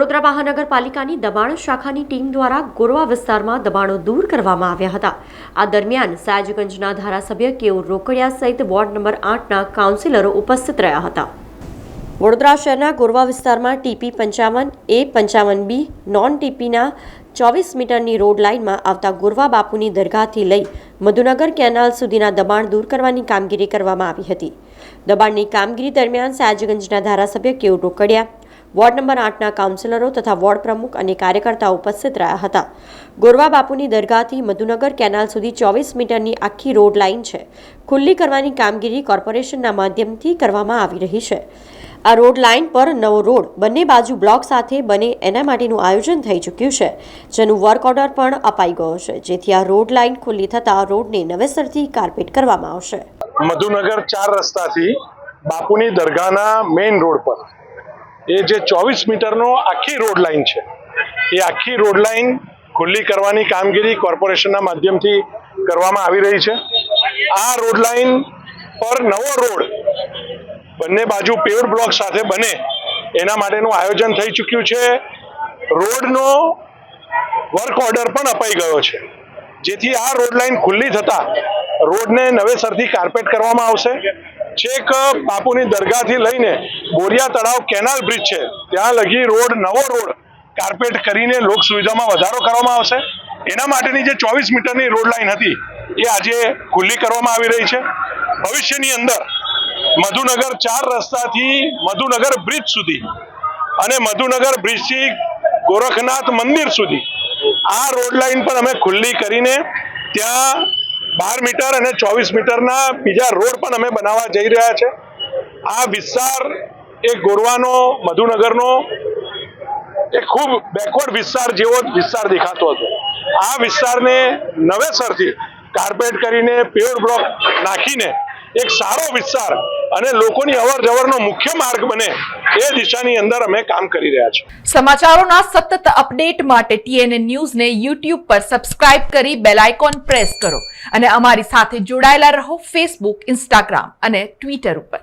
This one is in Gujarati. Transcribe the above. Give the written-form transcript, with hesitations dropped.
વડોદરા મહાનગરપાલિકાની દબાણ શાખાની ટીમ દ્વારા ગોરવા વિસ્તારમાં દબાણો દૂર કરવામાં આવ્યા હતા। આ દરમિયાન સયાજગંજના ધારાસભ્ય કેયુર રોકડિયા સહિત વોર્ડ નંબર 8ના કાઉન્સિલરો ઉપસ્થિત રહ્યા હતા। વડોદરા શહેરના ગોરવા વિસ્તારમાં ટીપી 55A 55B નોન ટીપીના 24 મીટરની રોડ લાઇનમાં આવતા ગોરવા બાપુની દરગાહથી લઈ મધુનગર કેનાલ સુધીના દબાણ દૂર કરવાની કામગીરી કરવામાં આવી હતી। દબાણની કામગીરી દરમિયાન સયાજગંજના ધારાસભ્ય કેયુર રોકડિયા, વોર્ડ નંબર 8ના કાઉન્સિલરો તથા વોર્ડ પ્રમુખ અને કાર્યકર્તાઓ ઉપસ્થિત રહ્યા હતા। ગોરવા બાપુની દરગાહથી મધુનગર કેનાલ સુધી 24 મીટરની આખી રોડ લાઇન છે ખુલ્લી કરવાની કામગીરી કોર્પોરેશનના માધ્યમથી કરવામાં આવી રહી છે। આ રોડ લાઇન પર નવો રોડ બંને બાજુ બ્લોક સાથે બને એના માટેનું આયોજન થઈ ચૂક્યું છે, જેનું વર્ક ઓર્ડર પણ અપાઈ ગયો છે, જેથી આ રોડ લાઇન ખુલ્લી થતાં રોડને નવેસરથી કાર્પેટ કરવામાં આવશે। મધુનગર 4 રસ્તાથી બાપુની દરગાહના મેઇન રોડ પર એ જે 24 મીટરનો આખી રોડ લાઇન છે, એ આખી રોડ લાઇન ખુલ્લી કરવાની કામગીરી કોર્પોરેશનના માધ્યમથી કરવામાં આવી રહી છે। આ રોડ લાઇન પર નવો રોડ બંને બાજુ પેવડ બ્લોક સાથે બને એના માટેનું આયોજન થઈ ચૂક્યું છે। રોડનો વર્ક ઓર્ડર પણ અપાઈ ગયો છે, જેથી આ રોડ લાઇન ખુલ્લી થતા રોડને નવેસરથી કાર્પેટ કરવામાં આવશે। છેક બાપુની દરગાહથી લઈને બોરિયા તળાવ કેનાલ બ્રિજ છે ત્યાં લગી નવો રોડ કાર્પેટ કરીને લોક સુવિધામાં વધારો કરવામાં આવશે। એના માટેની જે 24 મીટરની રોડ લાઇન હતી એ આજે ખુલ્લી કરવામાં આવી રહી છે। ભવિષ્યની અંદર મધુનગર 4 રસ્તાથી મધુનગર બ્રિજ સુધી અને મધુનગર બ્રિજથી ગોરખનાથ મંદિર સુધી આ રોડ લાઇન પણ અમે ખુલ્લી કરીને ત્યાં 12 મીટર અને 24 મીટરના બીજા રોડ પણ અમે બનાવવા જઈ રહ્યા છે। આ વિસ્તાર એ ગોરવાનો મધુનગરનો એ ખૂબ બેકવર્ડ વિસ્તાર જેવો વિસ્તાર દેખાતો હતો। આ વિસ્તારને નવેસરથી કાર્પેટ કરીને પેવડ બ્લોક નાખીને એક સારો વિસ્તાર અને લોકોની અવર જવરનો મુખ્ય માર્ગ બને એ દિશાની અંદર અમે કામ કરી રહ્યા છીએ। સમાચારોના સતત અપડેટ માટે TNN ન્યૂઝને YouTube પર સબસ્ક્રાઇબ કરી બેલ આઇકોન પ્રેસ કરો અને અમારી સાથે જોડાયેલા રહો Facebook, Instagram અને Twitter ઉપર।